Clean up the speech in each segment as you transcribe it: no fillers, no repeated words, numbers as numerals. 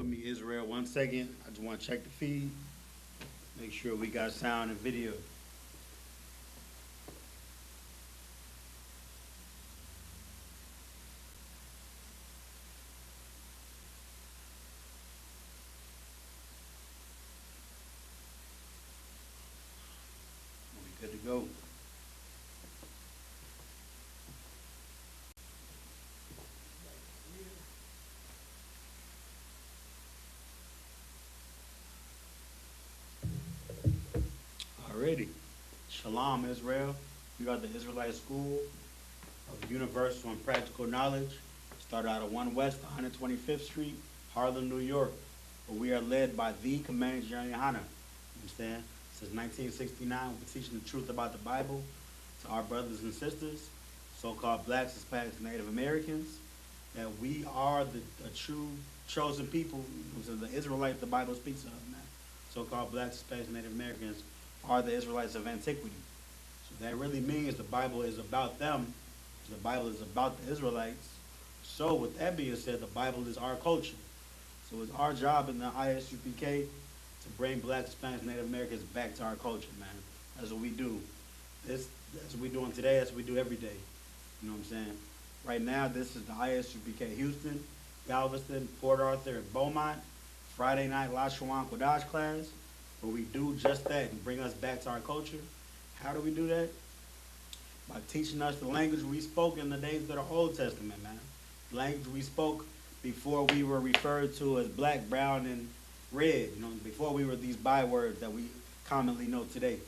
with me, Israel. 1 second. I just want to check the feed. Make sure we got sound and video. We good to go. Alrighty. Shalom, Israel. We got the Israelite School of Universal and Practical Knowledge. Started out of 1 West 125th Street, Harlem, New York. But we are led by the Commanding General YAHANNA. You understand? Since 1969, we're teaching the truth about the Bible to our brothers and sisters, so-called blacks, Hispanics, Native Americans, that we are the true chosen people. The Israelite the Bible speaks of, man. So-called blacks, Hispanics, Native Americans are the Israelites of antiquity. So that really means the Bible is about them. The Bible is about the Israelites. So with that being said, the Bible is our culture. So it's our job in the I.S.U.P.K. to bring blacks, Hispanics, Native Americans back to our culture, man. That's what we do. That's what we're doing today. That's what we do every day. You know what I'm saying? Right now, this is the I.S.U.P.K. Houston, Galveston, Port Arthur, and Beaumont Friday night Lashawan Qadash class, where we do just that and bring us back to our culture. How do we do that? By teaching us the language we spoke in the days of the Old Testament, man. The language we spoke before we were referred to as black, brown, and red. You know, before we were these bywords that we commonly know today.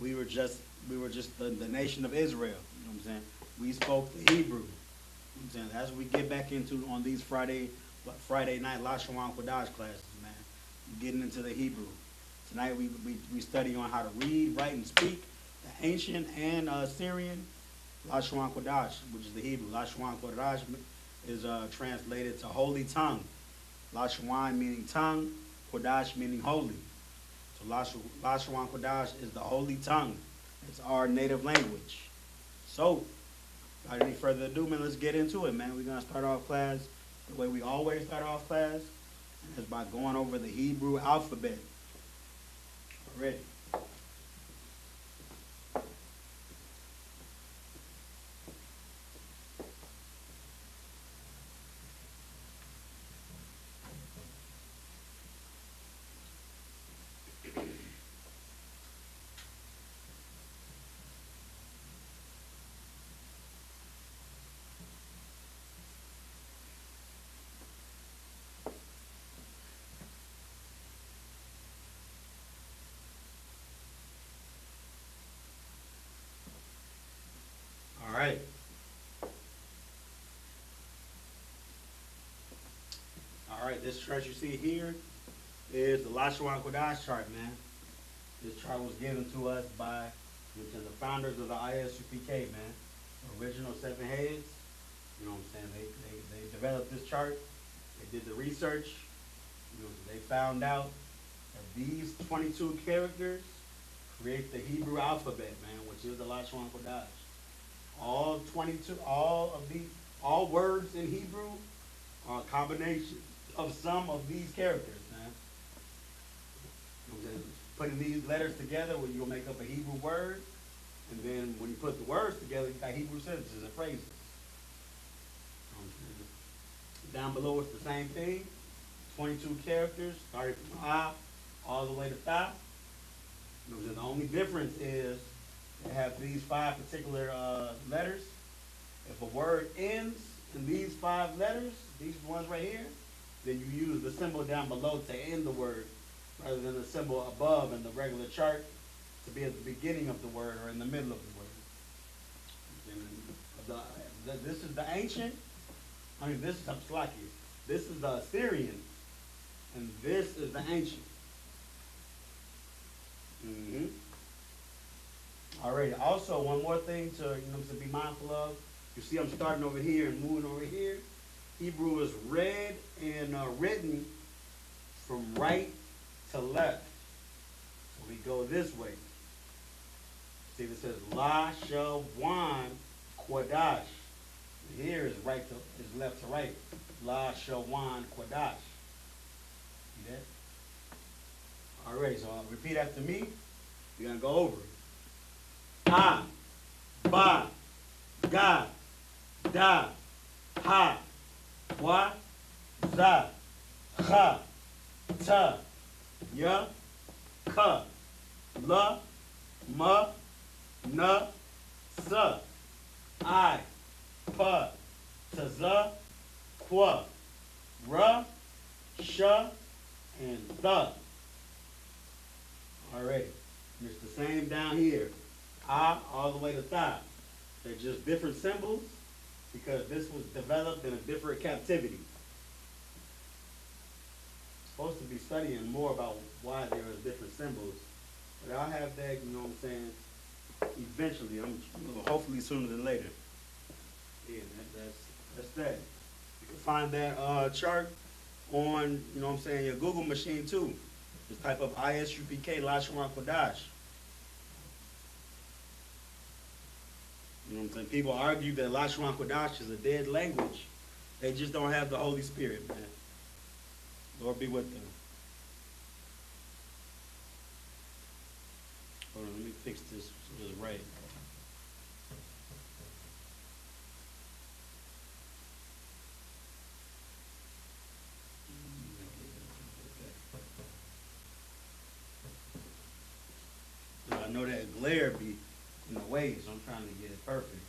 We were just the nation of Israel. You know what I'm saying? We spoke the Hebrew. You know what I'm saying? That's what we get back into on these Friday night Lashawan Qadash classes, man. Getting into the Hebrew. Tonight we study on how to read, write, and speak the ancient and Syrian Lashawan Qadash, which is the Hebrew. Lashawan Qadash is translated to holy tongue. Lashawan meaning tongue, Qadash meaning holy. So Lashawan Qadash is the holy tongue. It's our native language. So, without any further ado, man, let's get into it, man. We're going to start off class the way we always start off class, and that's by going over the Hebrew alphabet. Ready? Right. All right, this chart you see here is the Lashawan Qadash chart, man. This chart was given to us by the founders of the I.S.U.P.K, man. The original 7 heads. You know what I'm saying? They developed this chart. They did the research. You know, they found out that these 22 characters create the Hebrew alphabet, man, which is the Lashawan Qadash. All 22, all words in Hebrew are a combination of some of these characters, man. Putting these letters together, where you'll make up a Hebrew word, and then when you put the words together, you got Hebrew sentences and phrases. Down below, it's the same thing. 22 characters, starting from A all the way to Ta. The only difference is they have these 5 particular letters. If a word ends in these 5 letters, these ones right here, then you use the symbol down below to end the word, rather than the symbol above in the regular chart to be at the beginning of the word or in the middle of the word. This is the ancient. This is Slaki. This is the Assyrian, and this is the ancient. Alright, also one more thing to be mindful of. You see I'm starting over here and moving over here. Hebrew is read and written from right to left. So we go this way. See, it says Lashawan Qadash. Here is left to right. Lashawan Qadash. See that? Alright, so repeat after me. We're gonna go over it. A, ba, ga, da, ha, wa, za, cha, ta, ya, ka, la, ma, na, sa, I, pa, ta, za, qua, ra, sha, and the. Alright, and it's the same down here. I all the way to tha. They're just different symbols because this was developed in a different captivity. Supposed to be studying more about why there are different symbols, but I'll have that, you know what I'm saying, eventually. Hopefully sooner than later. Yeah, that's that. You can find that chart on, you know what I'm saying, your Google machine too. Just type up I.S.U.P.K. Lashawan Qadash. You know what I'm saying? People argue that Lashawan Qadash is a dead language. They just don't have the Holy Spirit, man. Lord be with them. Hold on, let me fix this so it's right. I know that glare be in the way, so I'm trying to get it perfect.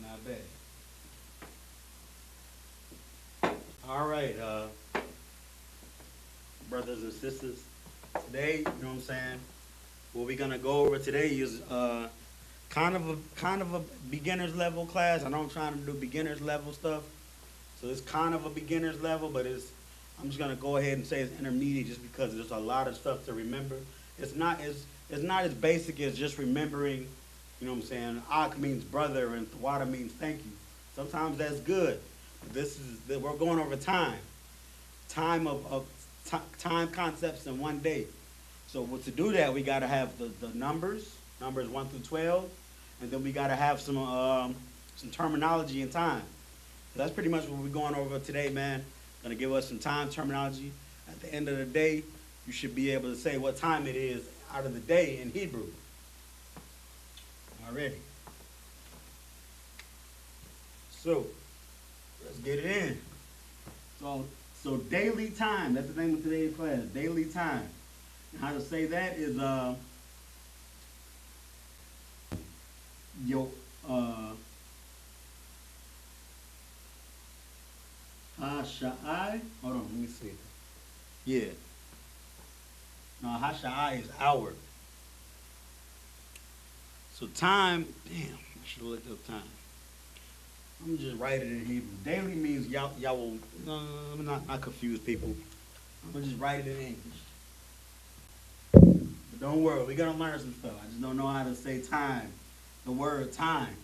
Not bad. All right, brothers and sisters. Today, you know what I'm saying, what we're gonna go over today is kind of a beginner's level class. I know I'm trying to do beginner's level stuff, so it's kind of a beginner's level, but I'm just gonna go ahead and say it's intermediate just because there's a lot of stuff to remember. It's not as basic as just remembering, you know what I'm saying, Ak means brother and Thwada means thank you. Sometimes that's good. But we're going over time concepts in one day. So to do that, we gotta have the numbers 1 through 12, and then we gotta have some terminology and time. So that's pretty much what we're going over today, man. Gonna give us some time terminology. At the end of the day, you should be able to say what time it is out of the day in Hebrew. Already. So let's get it in. So daily time, that's the name of today's class, daily time. And how to say that is Hasha'ai. Hold on, let me see. Yeah. No, Hasha'ai is hour. So time, damn, I should have looked up time. I'm gonna just write it in Hebrew. Daily means y'all will, no, I'm not confuse people. I'm gonna just write it in English. But don't worry, we're gonna learn some stuff. I just don't know how to say time. The word time,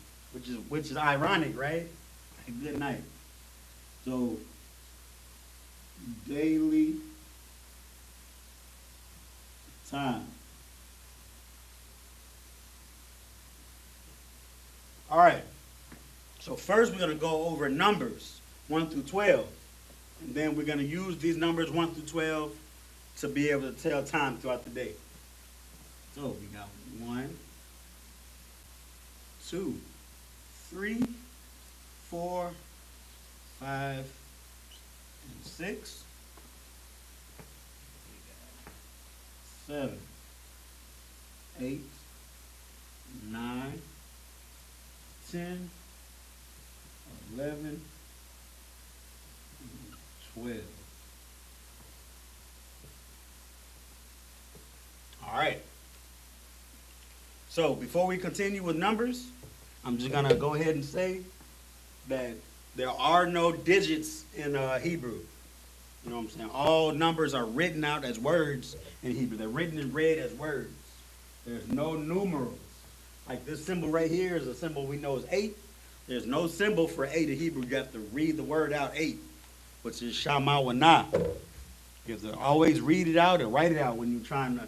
which is ironic, right? Good night. So daily time. All right. So first we're going to go over numbers 1 through 12. And then we're going to use these numbers 1 through 12 to be able to tell time throughout the day. So we got 1, 2, 3, 4, 5, and 6. 7, 8, 9, 10, 11, 12. All right. So before we continue with numbers, I'm just going to go ahead and say that there are no digits in Hebrew. You know what I'm saying? All numbers are written out as words in Hebrew. They're written and read as words. There's no numerals. Like this symbol right here is a symbol we know is 8. There's no symbol for 8 in Hebrew. You have to read the word out 8, which is Shama wa na. You have to always read it out and write it out when you're trying to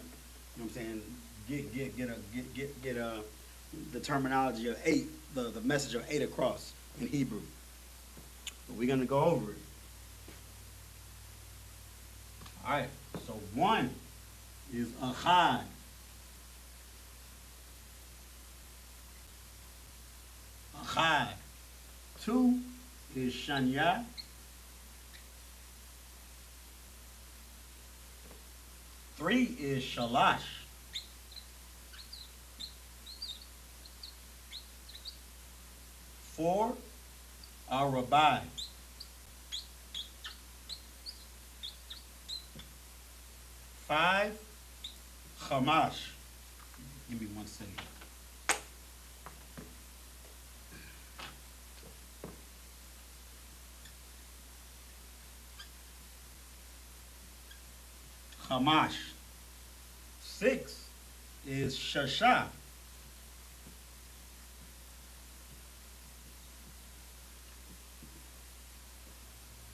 You know what I'm saying? Get the terminology of 8, the message of 8 across in Hebrew. But we're gonna go over it. All right. So 1 is Achad. Achad. 2 is Shanya. 3 is Shalash. 4 are Rabbi. 5 Chamash. Give me 1 second. Chamash. 6 is Shasha.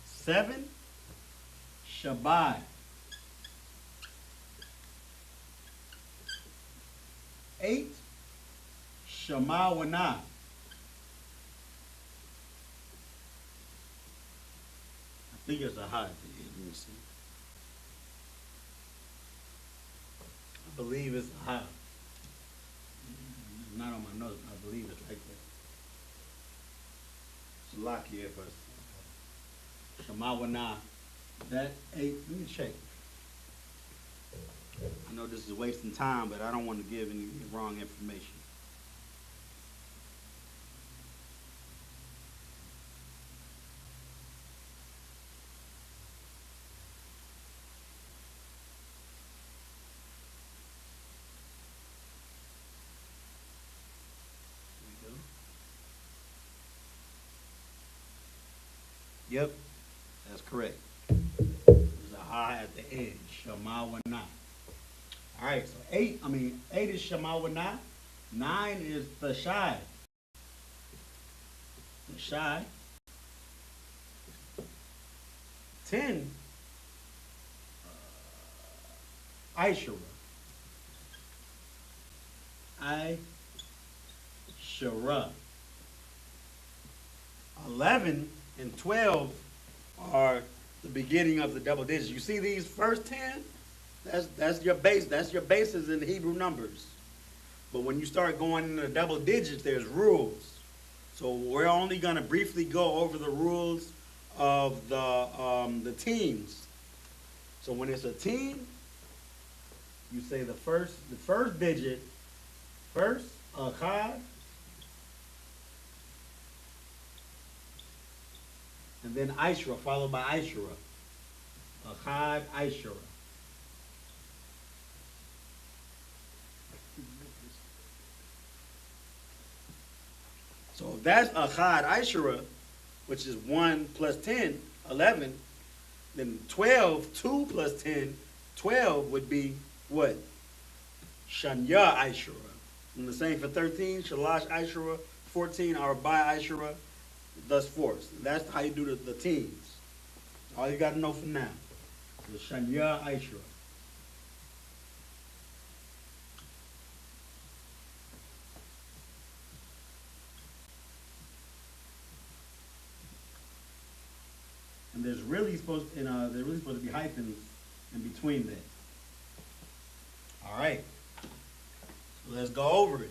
7 Shabbai. 8 Shemawana. I think it's a high. Let me see. I believe it's a high. Not on my notes. I believe it's like that. It's lock here first. Shemawana. That 8. Let me check. I know this is wasting time, but I don't want to give any wrong information. Yep, that's correct. There's a high at the edge. Shemawana. All right, so 8 is Shemawana. 9 is Thashai. Thashai. 10, Ishara. Ishara. 11 and 12 are the beginning of the double digits. You see these first 10? That's your base. That's your basis in Hebrew numbers. But when you start going into the double digits, there's rules. So we're only going to briefly go over the rules of the teams. So when it's a team, you say the first digit first, Achad, and then Ishra, followed by Ishra. Achad, Ishra. So if that's Achad, Ishra, which is 1 plus 10, 11, then 12, 2 plus 10, 12 would be what? Shanya Ishra. And the same for 13, Shalash Ishra, 14, Arabai Ishra, thus forth. That's how you do the teams. All you got to know for now. The Shanya Ishra. And there's really supposed to be hyphens in between that. All right. So let's go over it.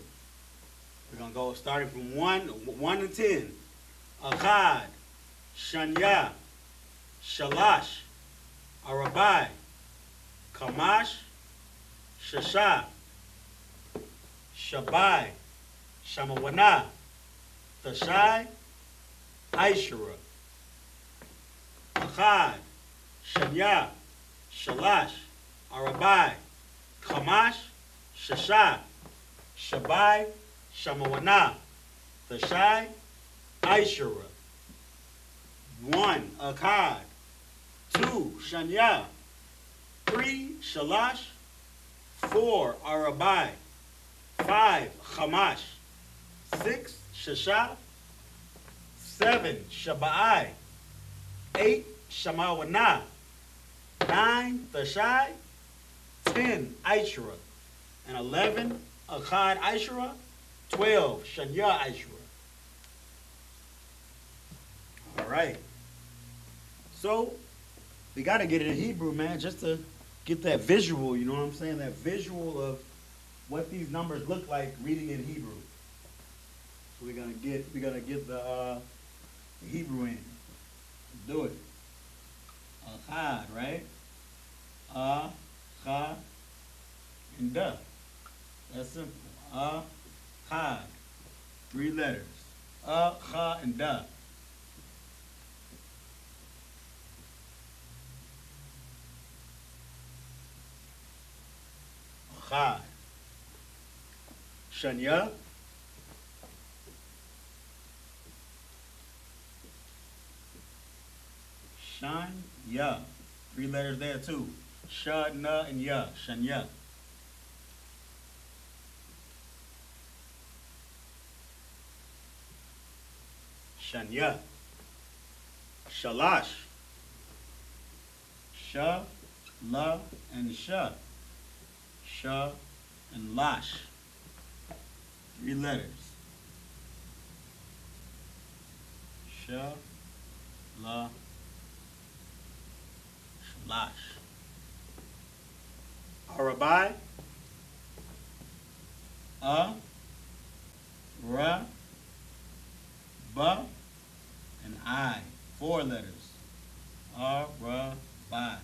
We're gonna go starting from 1 to 10. Achad, Shanya, Shalash, Arabai, Kamash, Shasha, Shabai, Shamawana, Thashai, Ishra. Achad, Shanya, Shalash, Arabai, Kamash, Shasha, Shabai, Shamawana, Thashai, Ishra. 1, Achad. 2, Shanya. 3, Shalash. 4, Arabai. 5, Chamash. 6, Shasha. 7, Shabai. 8, Shamawana. 9, Thashai. 10, Ishra. And 11, Echad Ishura. 12, Shanya Ishura. All right. So, we got to get it in Hebrew, man, just to get that visual, you know what I'm saying? That visual of what these numbers look like reading in Hebrew. So we're gonna get the Hebrew in. Let's do it. Echad, right? Cha, and da. That's simple. Echad. 3 letters. Cha, and da. Echad. Shanya. Shanya. 3 letters there too. Sha, na, and ya. Shanya. Shanya. Shalash. Sha, la, and sha. Sha and lash. 3 letters. Sha, la, shalash. Arabai. Ra, ba, and I. 4 letters. Arabai.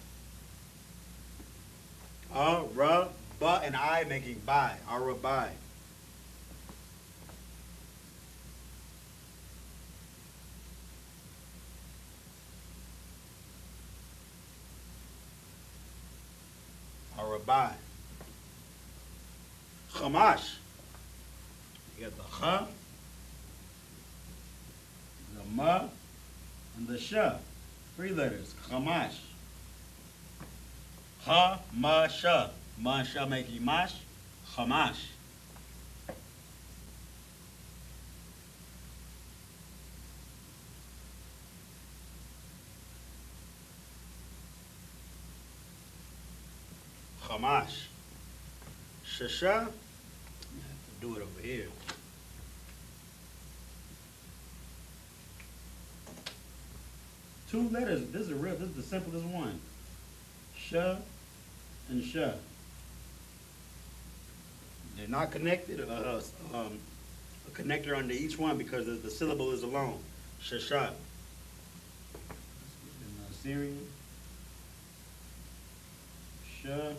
Ra, ba, and I making by. Arabai. Arabai. Chamash. You got the cha, the ma, and the sha. 3 letters. Chamash. Ha, ma, sha. Ma, sha making mash. Chamash. Chamash. Shasha. I have to do it over here. Two letters. This is the simplest one. Sha and sha. They're not connected. A connector under each one because the syllable is alone. Shasha. In Syrian. Sha.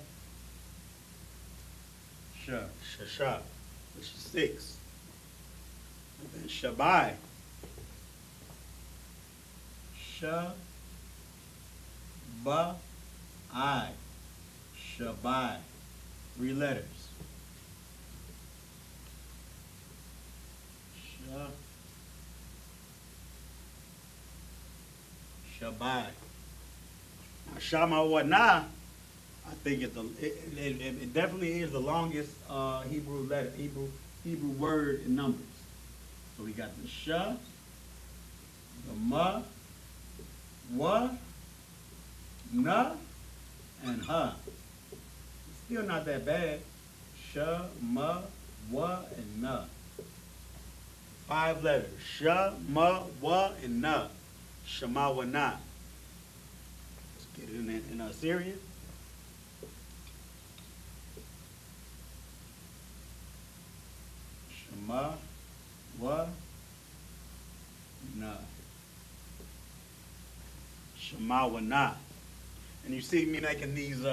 Sha. Shasha. Which is 6. And then Shabai. Sha. Ba. I. Shabai. 3 letters. Sha. Shabai. Now, Shama wa na, I think it definitely is the longest Hebrew letter, Hebrew word in numbers. So we got the sha, the ma, wa, na, and ha. Still not that bad. Sha, ma, wa, and na. 5 letters. Sha, ma, wa, and na. Shema wa na. Let's get it in Assyrian. Shema wa na. Shema wa na. And you see me making these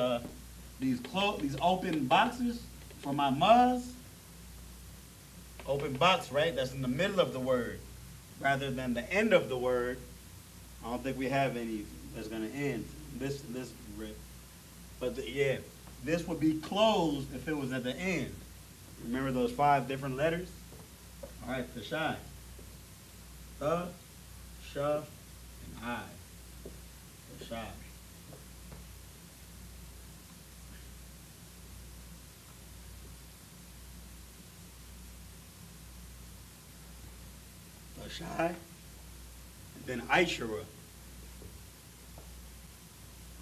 open boxes for my mas. Open box, right? That's in the middle of the word, rather than the end of the word. I don't think we have any that's gonna end this rip. But yeah, this would be closed if it was at the end. Remember those 5 different letters? All right, Tashai. The, sha, and I. Tashai. Tashai. Then Ishura.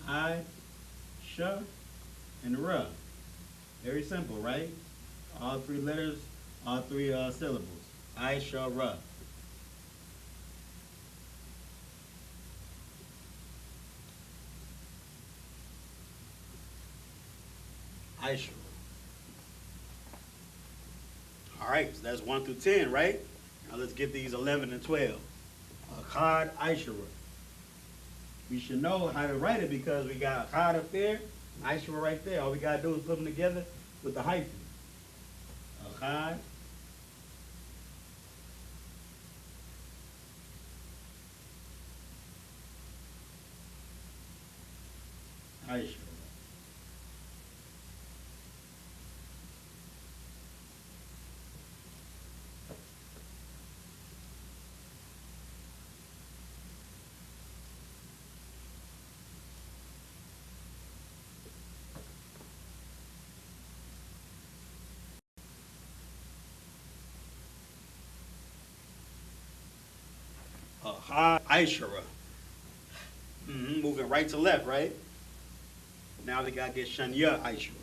I, Sha, and Ra. Very simple, right? All three letters, all three syllables. I-S-H-A-R-A. I-S-H-A-R-A. All right, so that's 1 through 10, right? Now let's get these 11 and 12. Echad I-S-H-A-R-A. We should know how to write it because we got Echad up there, I-S-H-A-R-A right there. All we got to do is put them together with the hyphen. Echad I-S-H-A-R-A. Echad I-S-H-A-R-A. Moving right to left, right? Now we got to get Shanya I-S-H-A-R-A.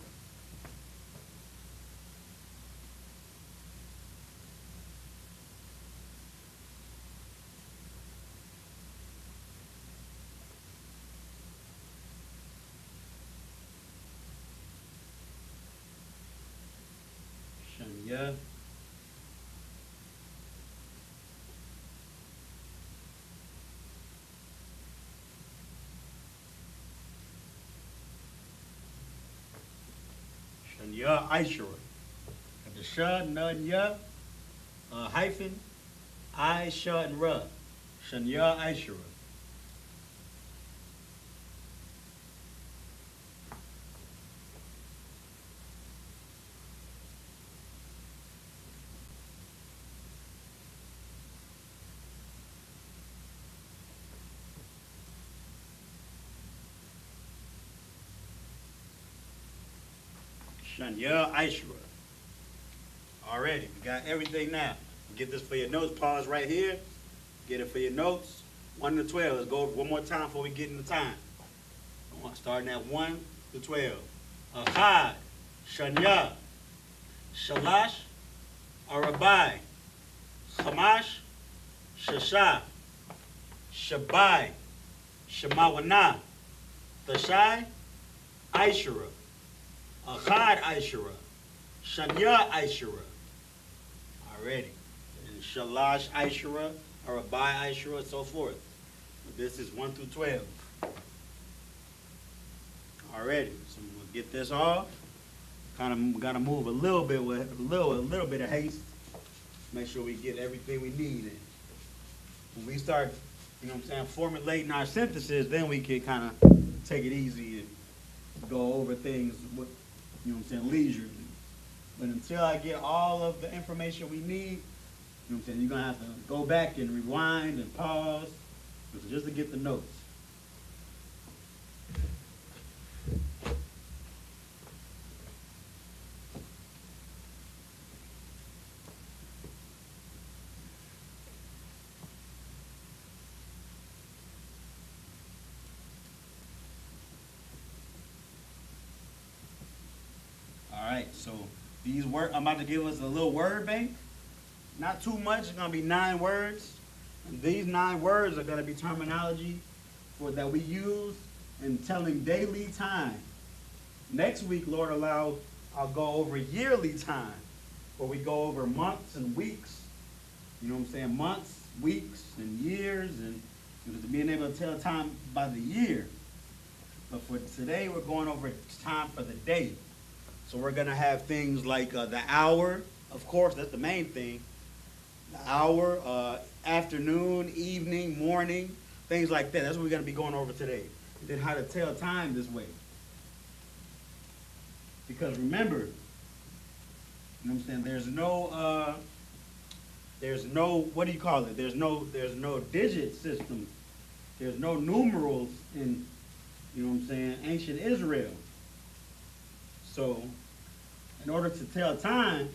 Shanya. Shanya I-S-H-A-R-A. Got the Sha, Na, and Ya, hyphen, I, Sha, and Ra. Shanya I-S-H-A-R-A. Shanya I-S-H-A-R-A. Already, we got everything now. Get this for your notes. Pause right here. Get it for your notes. 1 to 12. Let's go over one more time before we get into time. Starting at 1 to 12. Echad, Shanya, Shalash, Arabai, Chamash, Shasha, Shabai, Shemawana, Tashai, I-S-H-A-R-A. Echad I-S-H-A-R-A. Shanya I-S-H-A-R-A. Already. And Shalash I-S-H-A-R-A, Arabai I-S-H-A-R-A, and so forth. This is 1 through 12. Already. So we'll get this off. Kind of got to move a little bit with a little bit of haste. Make sure we get everything we need in. When we start, you know what I'm saying, formulating our synthesis, then we can kind of take it easy and go over things with, you know what I'm saying, leisurely. But until I get all of the information we need, you know what I'm saying, you're going to have to go back and rewind and pause just to get the notes. All right, so these words, I'm about to give us a little word bank. Not too much, it's gonna be 9 words. And these 9 words are gonna be terminology that we use in telling daily time. Next week, Lord allow, I'll go over yearly time, where we go over months and weeks. You know what I'm saying? Months, weeks, and years, and being able to tell time by the year. But for today, we're going over time for the day. So we're going to have things like the hour, of course, that's the main thing. The hour, afternoon, evening, morning, things like that. That's what we're going to be going over today. And then how to tell time this way. Because remember, you know what I'm saying, there's no, what do you call it? There's no digit system. There's no numerals in, you know what I'm saying, ancient Israel. So, in order to tell time,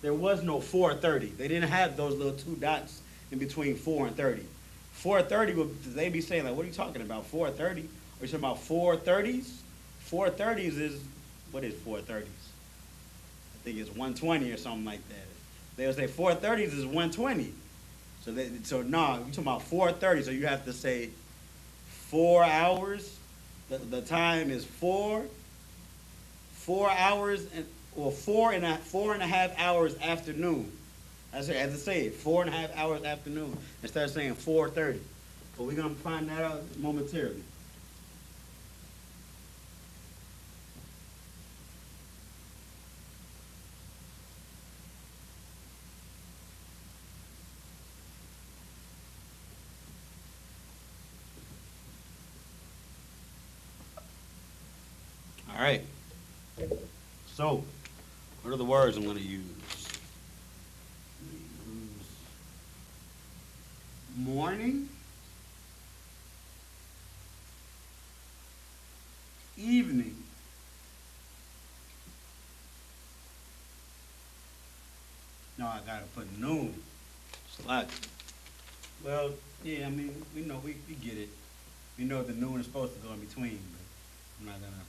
there was no 4:30. They didn't have those little 2 dots in between 4 and 30. 4:30, they'd be saying, like, what are you talking about, 4:30? Are you talking about 4:30s? 4:30s is, what is 4:30s? think it's 120 or something like that. They'll say 4:30 is 120. So no, you're talking about 4:30. So you have to say 4 hours. The time is 4 hours or 4.5 hours afternoon. That's it. I have to say it. 4.5 hours afternoon instead of saying 4:30. But we're gonna find that out momentarily. All right. So, what are the words I'm going to use? Morning, evening, no, I gotta put noon. Slack. Well, yeah, I mean, we know, we get it. We know the noon is supposed to go in between, but I'm not gonna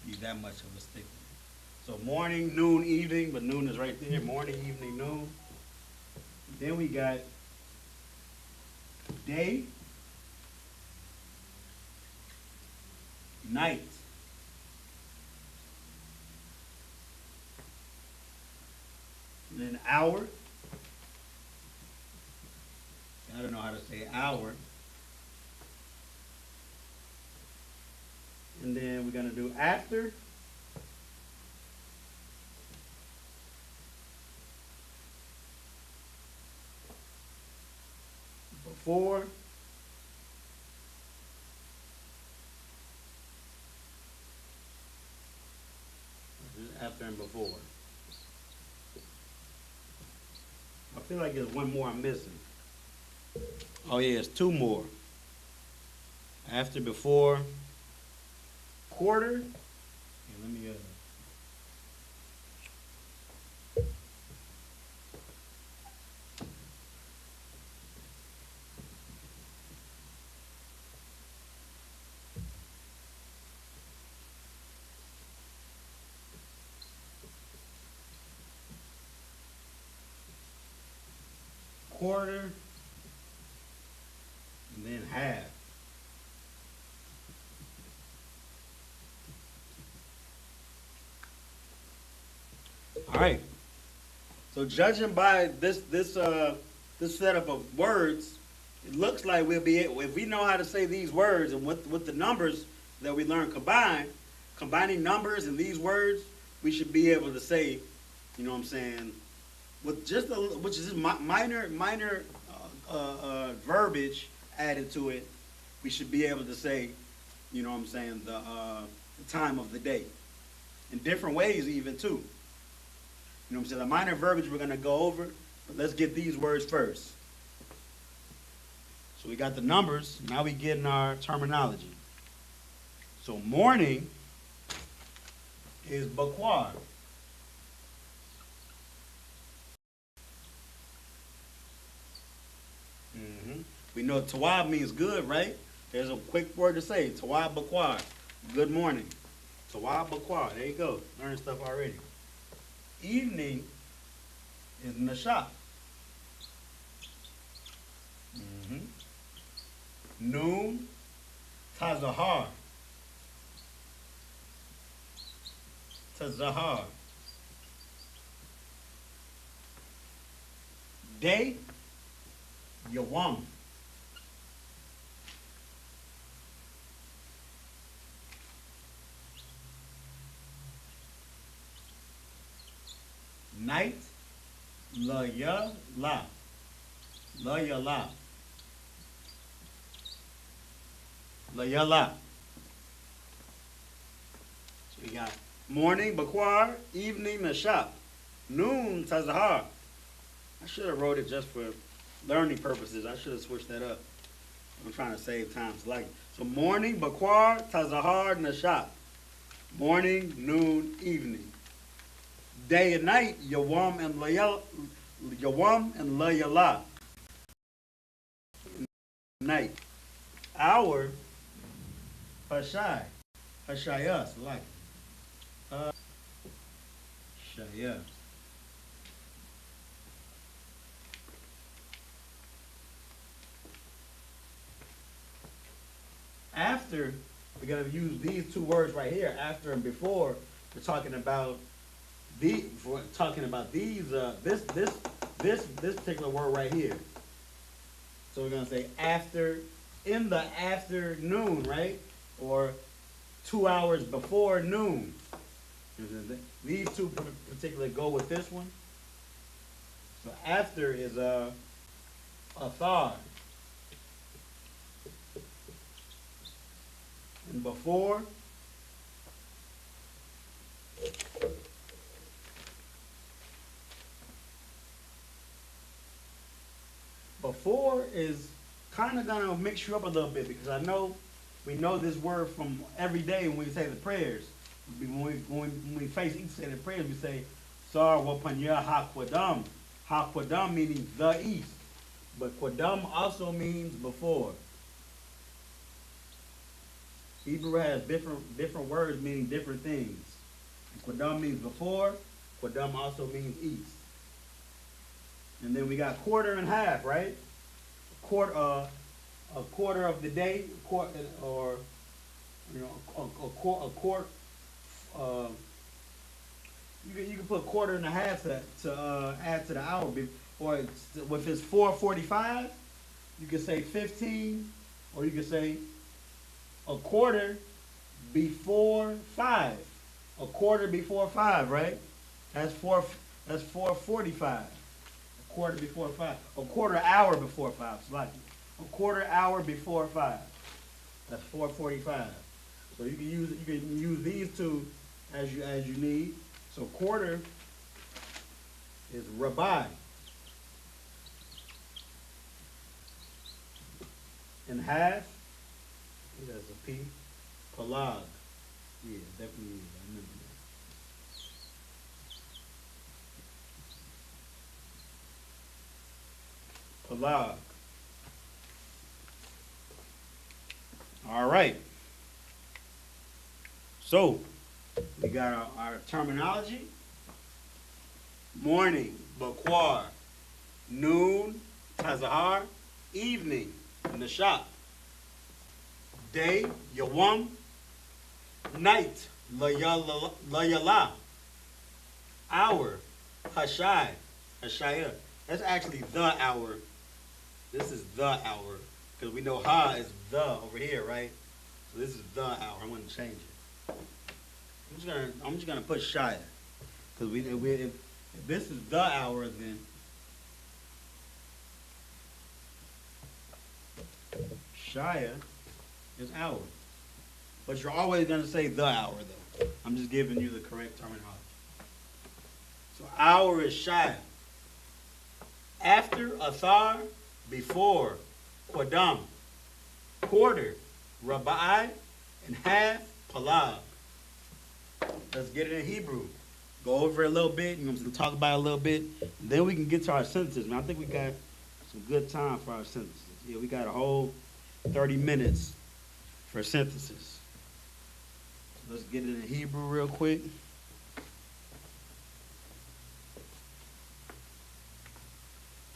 be that much of a stickler. So morning, noon, evening, but noon is right there. Morning, evening, noon. Then we got day, night, and then hour. I don't know how to say hour. And then we're going to do after. Before. After and before. I feel like there's one more I'm missing. Oh yeah, it's two more. After, before, quarter. Here, let me quarter, and then half. All right. So judging by this setup of words, it looks like we'll be able, if we know how to say these words and with the numbers that we learn combining numbers and these words, we should be able to say, you know what I'm saying, with just which is just minor verbiage added to it, we should be able to say, you know what I'm saying, the time of the day in different ways even too. You know what I'm saying? The minor verbiage we're going to go over, but let's get these words first. So we got the numbers, now we get in our terminology. So morning is bakwar. We know tawab means good, right? There's a quick word to say, tawab bakwar, good morning. Tawab bakwar, there you go, learning stuff already. Evening is nashab. Noon, tazahar. Tazahar. Day, yawam. Night, la ya la. La ya la. La ya la. So we got morning, bakwar, evening, nashab, noon, tazahar. I should have wrote it just for learning purposes. I should have switched that up. I'm trying to save time. So morning, bakwar, tazahar, nashab. Morning, noon, evening. Day and night, yawam and layala. Night. Hour, hashai. Hashayas, like. Shaya. After, we're gonna use these two words right here, after and before. We're talking about these. This particular word right here. So we're gonna say after, in the afternoon, right? Or 2 hours before noon. These two particularly go with this one. So after is a thar. And before is kind of gonna mix you up a little bit, because I know we know this word from every day when we say the prayers. When we face each set of prayers, we say Sar Wapanya Ha Kwadam. Ha Kwadam meaning the east. But Kwadam also means before. Hebrew has different words meaning different things. Kwadam means before. Kwadam also means east. And then we got quarter and half, right? A quarter of the day, or you know, a quarter. You can put quarter and a half to add to the hour. Or if it's 4:45, you can say 15, or you can say a quarter before 5. A quarter before 5, right? That's 4:45. A quarter before 5. A quarter hour before 5. It's like a quarter hour before 5. That's 4:45. So you can use these two as you need. So quarter is rabbi. And half, that's a P, palag. Yeah, definitely. I remember that. Palag. All right. So, we got our terminology. Morning, bakwar. Noon, tazahar. Evening, nashap. Day, yawam. Night, layala. Hour, hashai. Hashaya. That's actually the hour. This is the hour. Because we know ha is the over here, right? So this is the hour. I'm going to change it. I'm just gonna put Shia, because if this is the hour, then Shia is hour. But you're always gonna say the hour, though. I'm just giving you the correct terminology. So hour is Shia. After athar, before kwadam, quarter rabai, and half palag. Let's get it in Hebrew. Go over it a little bit. You're going to talk about it a little bit. Then we can get to our sentences. Man, I think we got some good time for our sentences. Yeah, we got a whole 30 minutes for sentences. So let's get it in Hebrew real quick.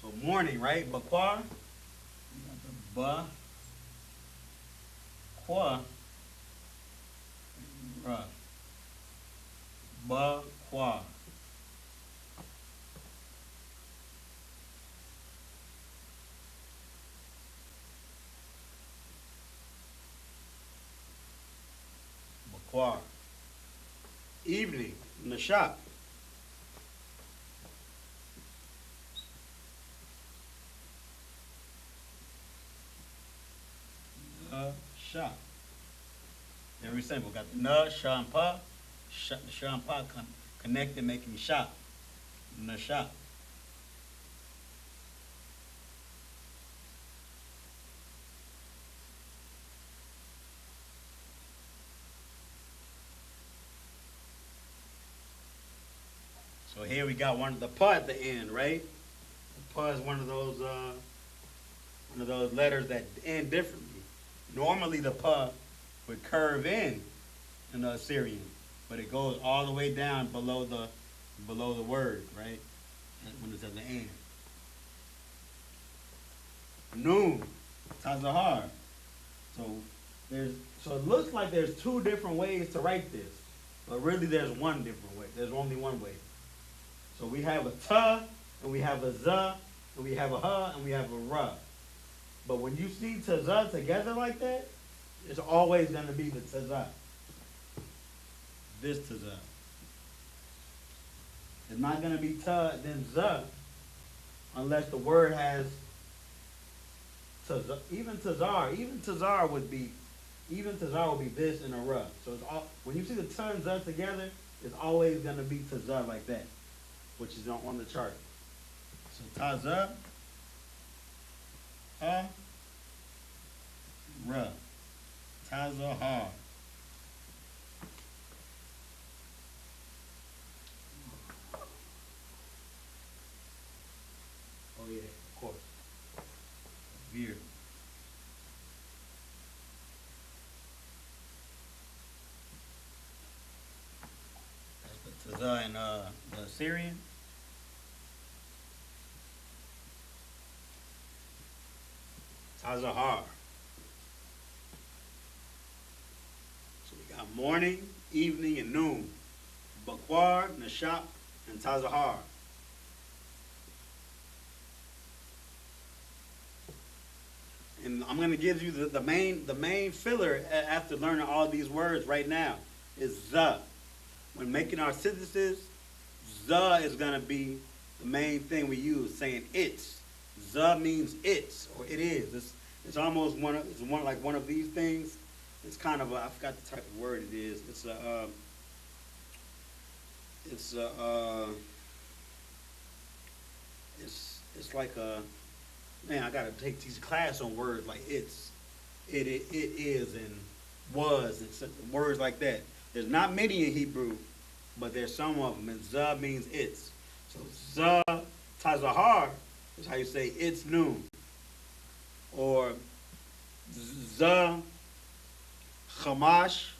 So morning, right? Bakwar. Ba. Kwa. Right. Ba-kwa. Ba-kwa. Evening, nashap. Shop. Very simple. Got the na, sha, and pa. The sha and pa connected, making shop. Na shop. So here we got one of the pa at the end, right? The pa is one of those letters that end differently. Normally the pa would curve in the Assyrian, but it goes all the way down below below the word, right? When it's at the end. Noon, Tazahar. So it looks like there's two different ways to write this, but really there's one different way. There's only one way. So we have a ta, and we have a za, and we have a ha, and we have a ra. But when you see taza together like that, it's always going to be the taza. This taza. It's not going to be ta then za, unless the word has taza. Even tazar would be this in a ra. So it's all, when you see the ta and za together, it's always going to be taza like that, which is on the chart. So taza, ha, ra, taza, ha. Oh yeah, of course. Veer. That's the taza in the Syrian. Tazahar. So we got morning, evening, and noon. Bakwar, Nashap, and Tazahar. And I'm going to give you the main filler after learning all these words right now is za. When making our synthesis, za is going to be the main thing we use, saying it's. Za means it's, or it is. It's almost one of these things. It's kind of I forgot the type of word it is. It's like a, man, I gotta take these class on words like it's, it is, and was, and words like that. There's not many in Hebrew, but there's some of them. And za means it's. So za tazahar is how you say it's noon. Or za chamash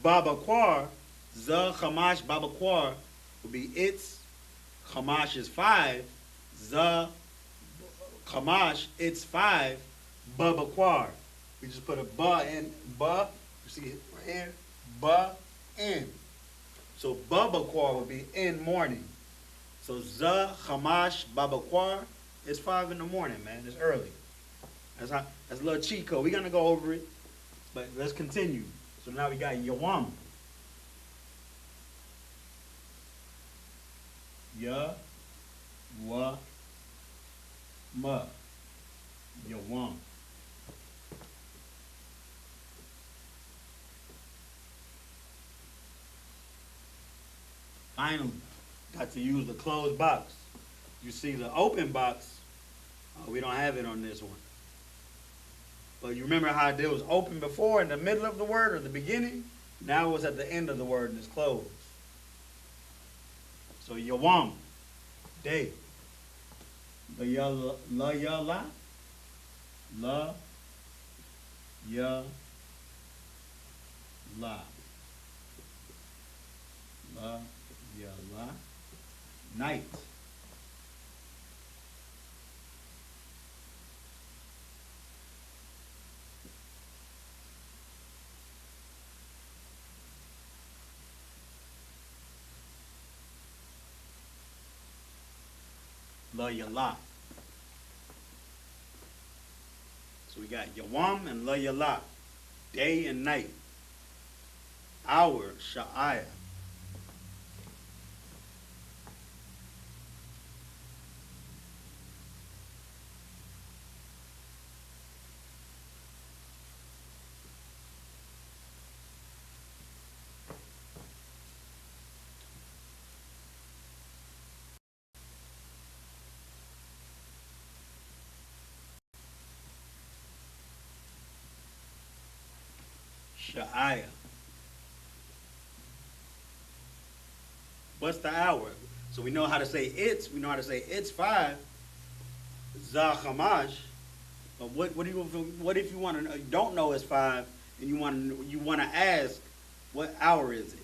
babakwar. Za chamash babakwar would be it's. Chamash is 5. Za chamash, it's 5. Babakwar. We just put a ba in. Ba, you see it right here? Ba in. So babakwar would be in morning. So za chamash babakwar is 5 in the morning, man. It's early. That's a little cheat code. We're gonna go over it, but let's continue. So now we got Yawam. Ya, wa, ma. Yawam. Finally, got to use the closed box. You see the open box, we don't have it on this one. But you remember how it was open before in the middle of the word or the beginning? Now it's at the end of the word and it's closed. So Yawam, day. La ya la, la ya la, la ya la, night. La Yala. So we got Yawam and La Yala, day and night. Hour, Sha'aya. Sha'aya. What's the hour? So we know how to say it's. We know how to say it's 5. Za Chamash. But what if you want to don't know it's 5 and you want to ask what hour is it?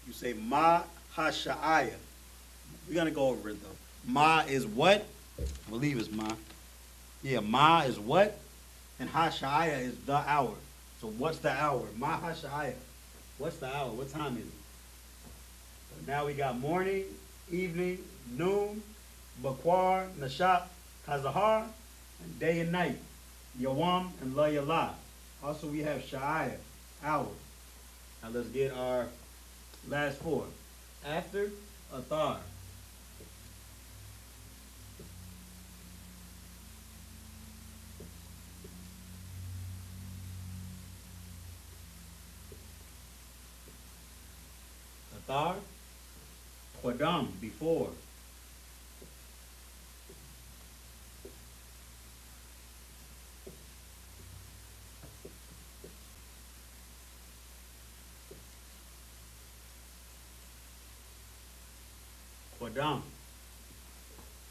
You say Ma Ha Sha'aya. We're gonna go over it though. Ma is what? I believe it's Ma. Yeah, Ma is what? And Hashaya is the hour. So what's the hour? Ma Hashaya. What's the hour? What time is it? So now we got morning, evening, noon, Bakwar, Nashap, Kazahar, and day and night. Yawam and Layala. Also we have Sha'aya, hour. Now let's get our last four. After, Athar. Athar, Qadam, before. Qadam,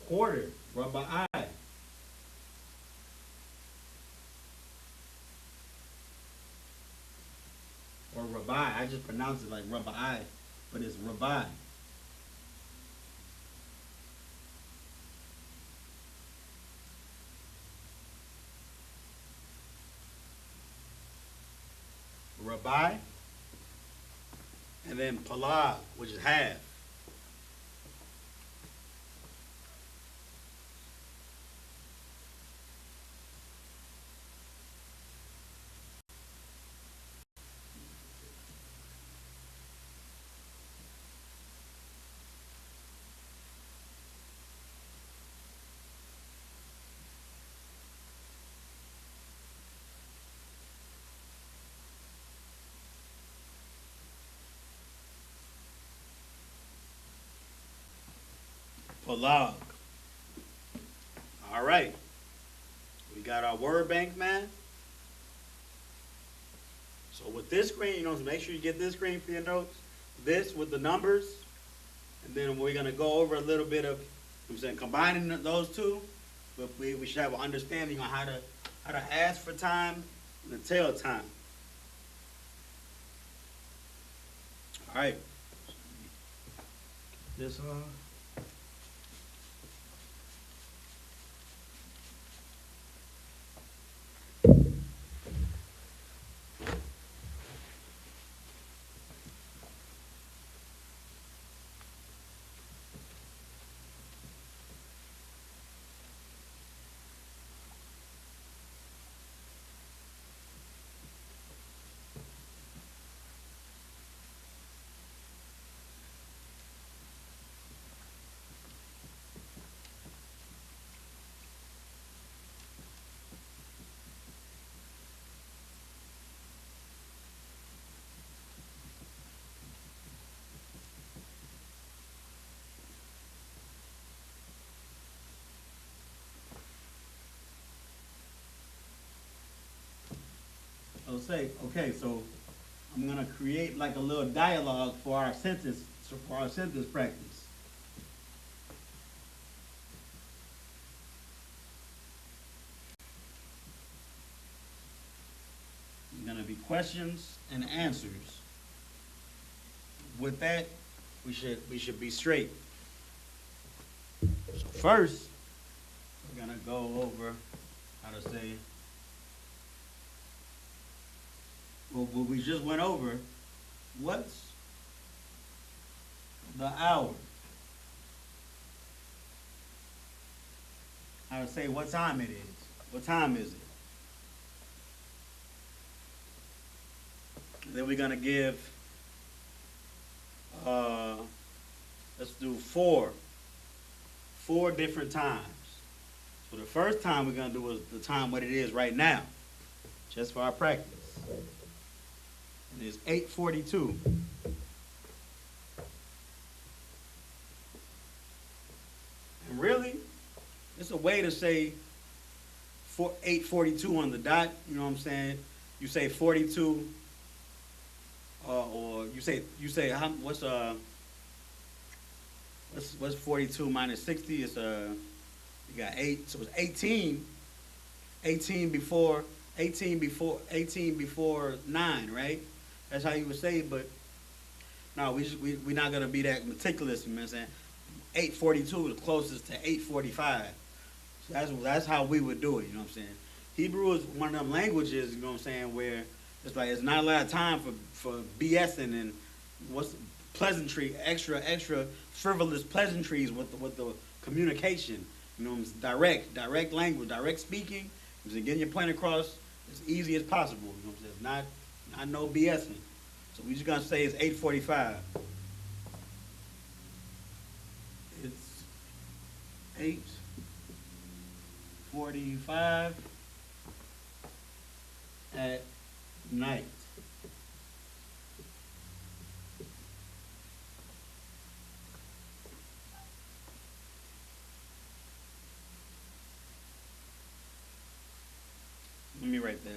quarter, Rabba'i. Or Rabbi, I just pronounce it like Rabba'i, but it's Rabbi. Rabbi, and then Palag, which is half. Palag. All right. We got our word bank, man. So with this screen, make sure you get this screen for your notes. This with the numbers. And then we're going to go over a little bit of, combining those two. But we should have an understanding on how to ask for time and to tell time. All right. This one. I'll say, okay, so I'm gonna create like a little dialogue for our sentence practice. It's gonna be questions and answers. With that, we should be straight. So first, we're gonna go over how to say what we just went over. What's the hour? How to say what time it is. What time is it? Then we're gonna give, let's do four different times. So the first time we're gonna do is the time what it is right now, just for our practice. It is 8:42. And really, it's a way to say 8:42 on the dot. You know what I'm saying? You say 42, or you say what's 42 minus 60? It's you got 8, so it's 18. 18 before 9, right? That's how you would say it, but no, we're not gonna be that meticulous, man. Saying 8:42 is closest to 8:45. So that's how we would do it, you know what I'm saying? Hebrew is one of them languages, you know what I'm saying, where it's like it's not a lot of time for BSing and what's pleasantry, extra frivolous pleasantries with the communication. You know, it's direct language, direct speaking. Just getting your point across as easy as possible. You know what I'm saying? Not no BSing. So we just gonna say it's 8:45. It's 8:45 at night. Let me write that a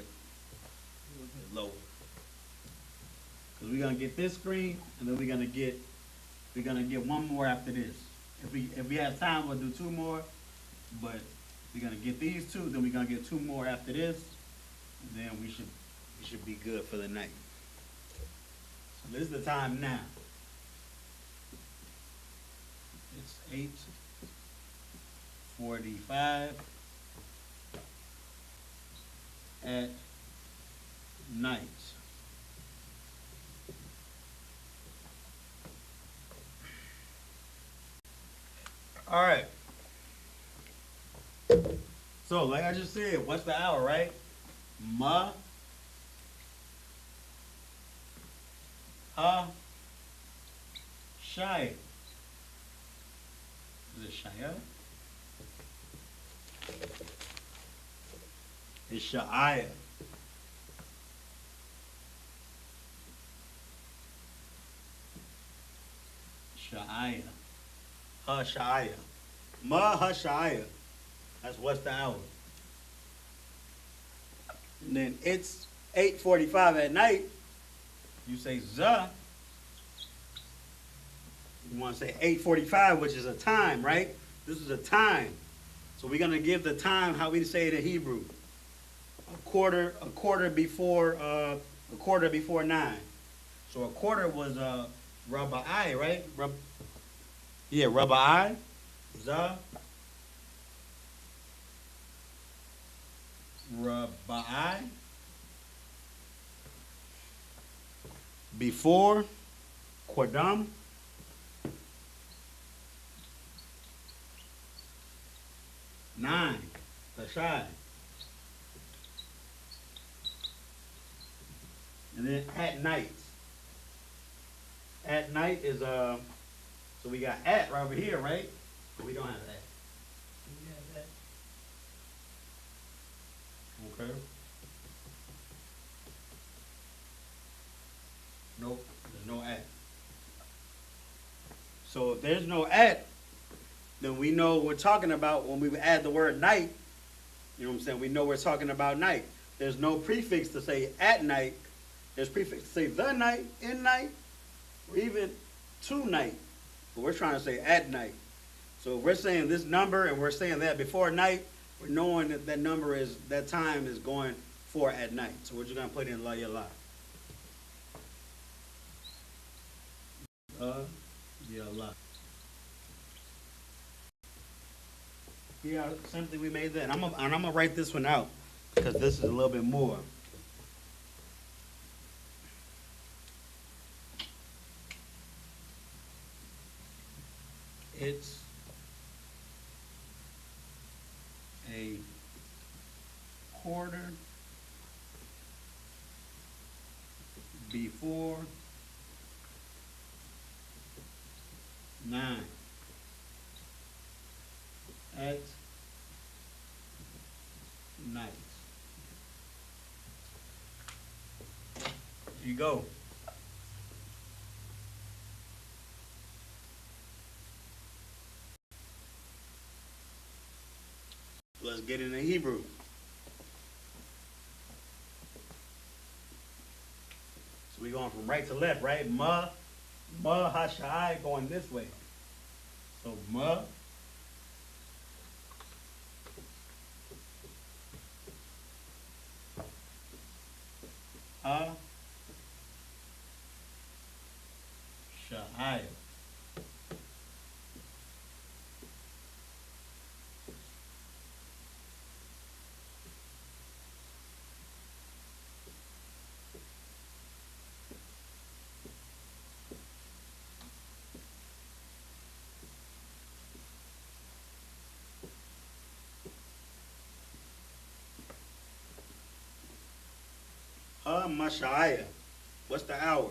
little bit lower. Because we're gonna get this screen and then we're gonna get one more after this. If we have time, we'll do two more. But we're gonna get these two, then we're gonna get two more after this, and then we should be good for the night. So this is the time now. It's 8:45 at night. All right. So, like I just said, what's the hour, right? Ma, ha, shay. Is it shaya? It's sha'aya. Sha'aya. Ha, sha'aya. Ma, ha, sha'aya. That's what's the hour. And then it's 8:45 at night. You say za. You want to say 8:45, which is a time, right? This is a time. So we're gonna give the time how we say it in Hebrew. A quarter before 9. So a quarter was Rabbi, right? Rabbi, za. Rabbi, before, Qadam, nine, Lashawan, and then at night. At night is so we got at right over here, right? We don't have that. Okay. Nope, there's no at. So if there's no at, then we know what we're talking about when we add the word night. You know what I'm saying? We know we're talking about night. There's no prefix to say at night. There's prefix to say the night, in night, or even to night. But we're trying to say at night. So if we're saying this number and we're saying that before night, we're knowing that that number is, that time is going for at night. So we're just going to put in la yala. Yala. Yeah, simply we made that. I'm gonna write this one out because this is a little bit more. It's a quarter before 9 at night. Here you go. Let's get into Hebrew. So we're going from right to left, right? Ma, hashai, going this way. So ma, ha, shai. Mashaya. What's the hour?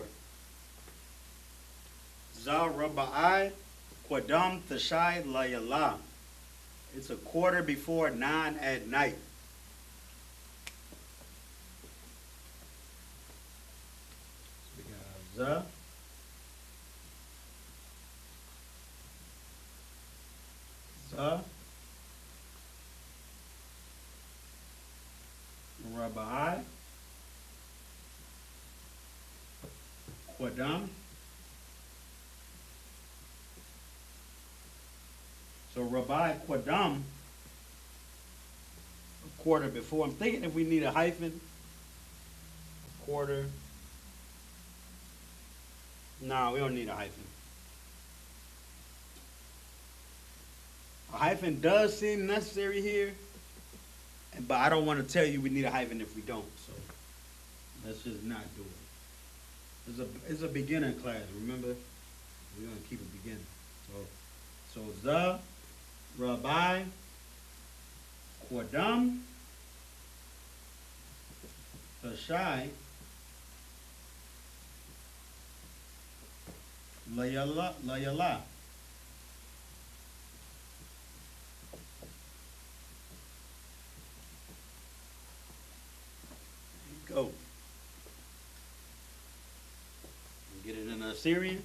Za Rabai Qadam Tashai Layala. It's a quarter before 9 at night. So we got Za Rabai Qadam. So Rabbi Qadam, a quarter before. I'm thinking if we need a hyphen, quarter. No, we don't need a hyphen. A hyphen does seem necessary here, but I don't want to tell you we need a hyphen if we don't. So let's just not do it. It's a beginner class. Remember, we're gonna keep it beginner. So the Rabbi Qadam Tashai Layala. Go. Get it in Assyrian.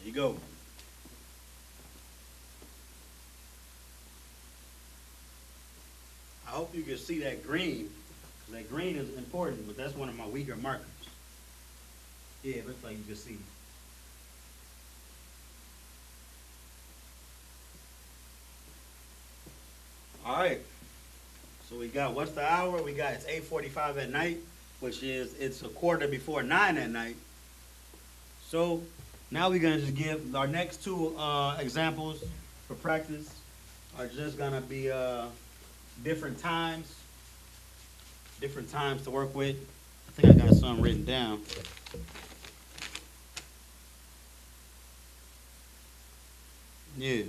There you go. I hope you can see that green. That green is important, but that's one of my weaker markers. Yeah, it looks like you can see. All right. So we got, what's the hour? We got, it's 8:45 at night, which is, it's a quarter before 9 at night. So now we're gonna just give our next two examples for practice are just gonna be different times to work with. I think I got something written down. Yeah.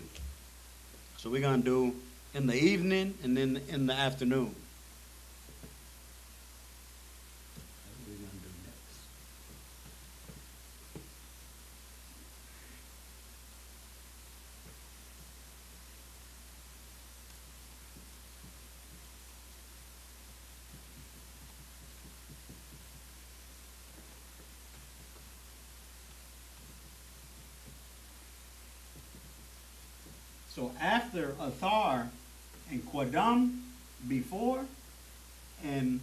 So we're gonna do in the evening and then in the afternoon. That's what we're gonna do next. So after Athar and Qadam, before, and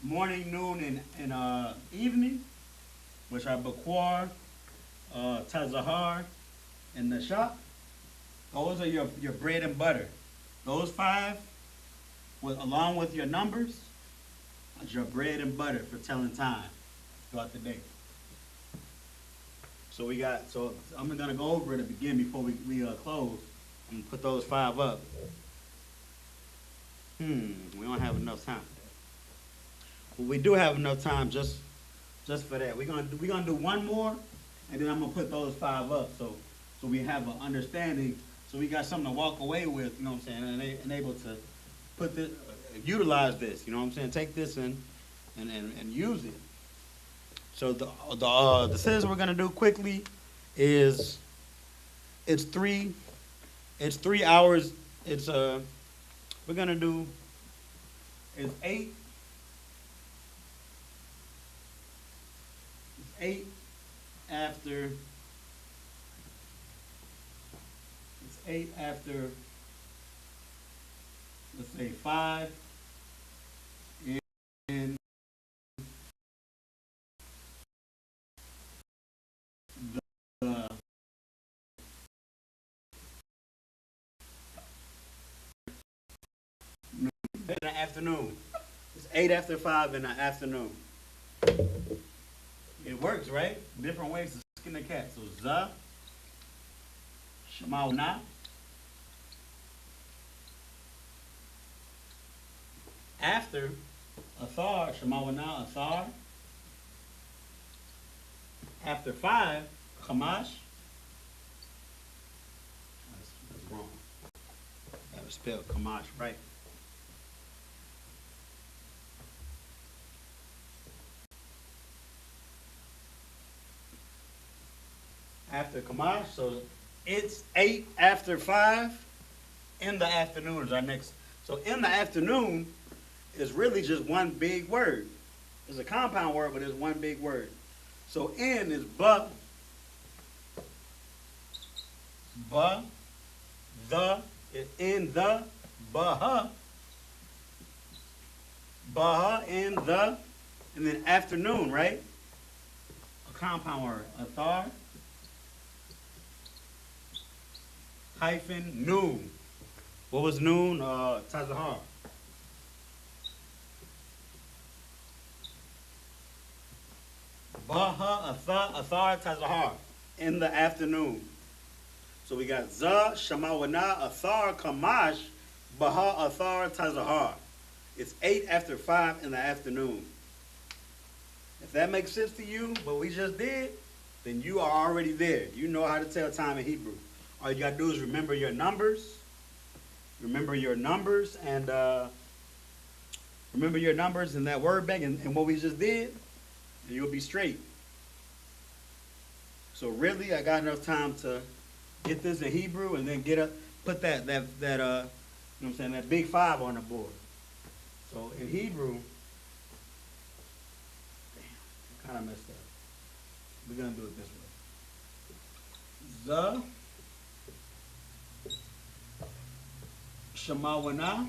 morning, noon, and evening, which are Bakwar, Tazahar, and Nashak, those are your bread and butter. Those five, along with your numbers, is your bread and butter for telling time throughout the day. So I'm gonna go over it at the beginning before we close. I'm gonna put those five up. We don't have enough time. Well, we do have enough time just for that. We're gonna do one more, and then I'm gonna put those five up so we have an understanding, so we got something to walk away with, you know what I'm saying, and able to put this, utilize this, you know what I'm saying, take this and use it. So the sentence we're gonna do quickly is it's 3 hours. We're gonna do it's 8. It's 8 after. It's 8 after. Let's say 5. And the afternoon. It's 8 after 5 in the afternoon. It works, right? Different ways to skin a cat. So za, shemawana. After athar, shemawana, athar. After 5, kamash. That's wrong. That was spelled kamash, right? After kamash, so it's 8 after 5 in the afternoon is our next. So in the afternoon is really just one big word. It's a compound word, but it's one big word. So in is ba, the, in the, baha, in the, and then afternoon, right? A compound word, athar, hyphen, noon. What was noon? Tazahar. Baha, athar, tazahar. In the afternoon. So we got za, shamawana, athar, kamash, baha, athar, tazahar. It's 8 after 5 in the afternoon. If that makes sense to you, what we just did, then you are already there. You know how to tell time in Hebrew. All you gotta do is remember your numbers. Remember your numbers and that word bank and what we just did, and you'll be straight. So really, I got enough time to get this in Hebrew and then put that you know what I'm saying, that big 5 on the board. So in Hebrew, damn, I kind of messed up. We're gonna do it this way. Shemawana,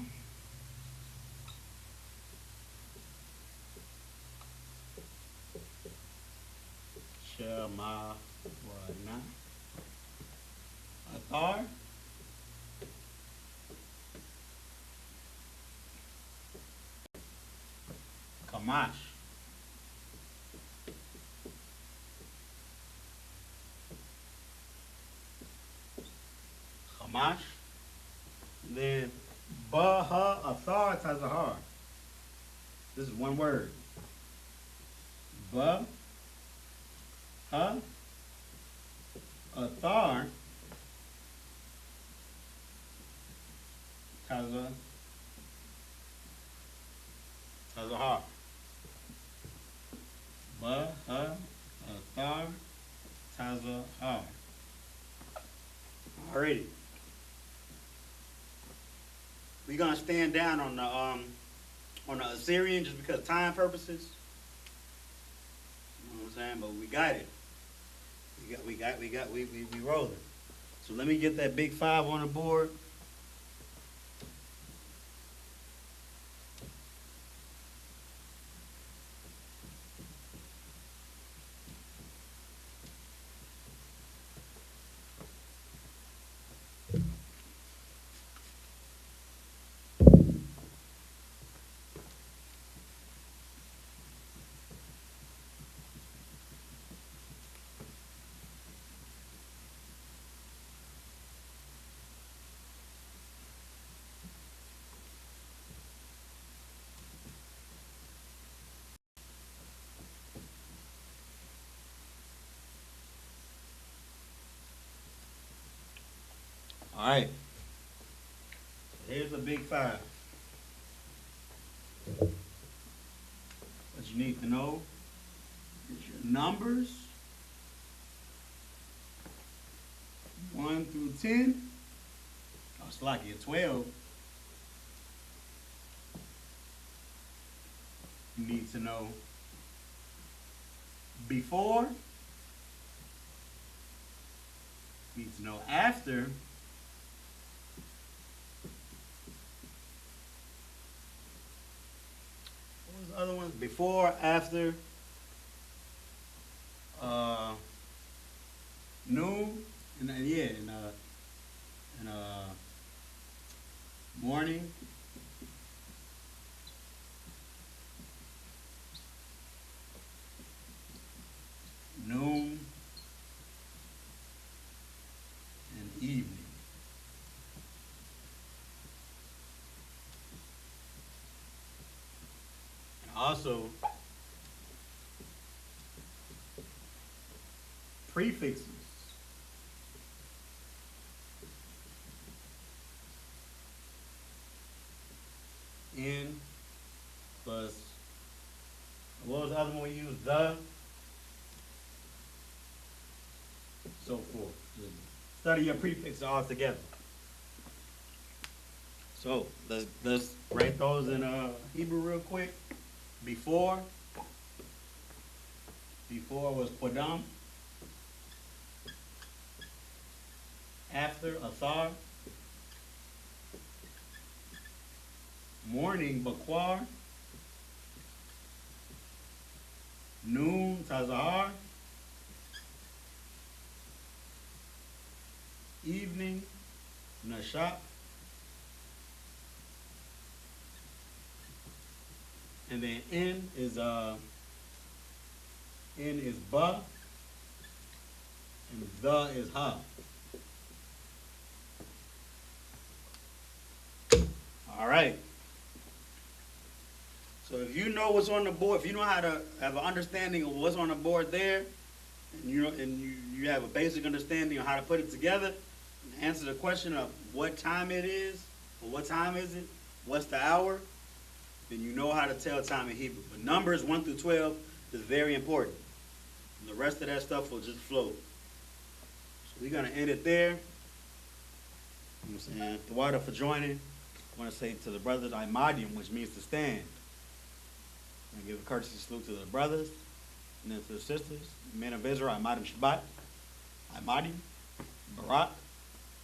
Shemawana, athar, kamash, then baha, athar, tazahar. This is one word. Ba, ha, athar, tazahar. Ba, ha, athar, tazahar. Alrighty. We're gonna stand down on the Assyrian just because of time purposes. You know what I'm saying? But we got it. We rolling. So let me get that big 5 on the board. All right. Here's the big 5. What you need to know is your numbers 1 through 10. Oh, it's like you're 12. You need to know before. You need to know after. What was the other ones? Before, after, noon, and yeah, and morning, noon, and evening. And also, prefixes. In plus, what was the other one we used? The, so forth. Just study your prefixes all together. So let's write those in Hebrew real quick. Before was Qadam. After, Athar. Morning, Bakwar. Noon, Tazahar. Evening, Nashak. And then N is Ba, and the is Ha. All right. So if you know what's on the board, if you know how to have an understanding of what's on the board there, and you have a basic understanding of how to put it together, and answer the question of what time it is, or what time is it, what's the hour, then you know how to tell time in Hebrew. But numbers 1 through 12 is very important. And the rest of that stuff will just flow. So we're going to end it there. You know what I'm saying? The water for joining. I want to say to the brothers, I.M.A.D.I.M, which means to stand. And give a courtesy salute to the brothers, and then to the sisters, men of Israel, I.M.A.D.I.M Shabbat, I.M.A.D.I.M, Barak,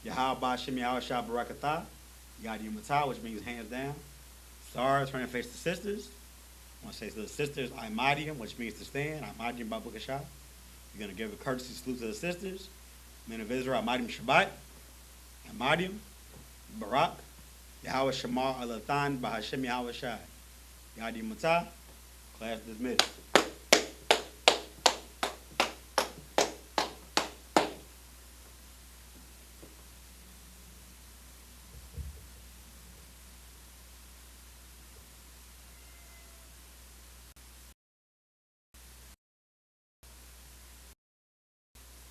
Yahweh Ba'Shem Yahweh Shah Barakatah, Yadi Matah, which means hands down. Stars, turning face to sisters. I want to say to the sisters, I.M.A.D.I.M, which means to stand, I.M.A.D.I.M Babuka Shah. You're going to give a courtesy salute to the sisters, men of Israel, I.M.A.D.I.M Shabbat, I.M.A.D.I.M, Barak, Yahweh Shema Alathan Ba'Hashem Yahweh Shai. Yadi Matah, class dismissed.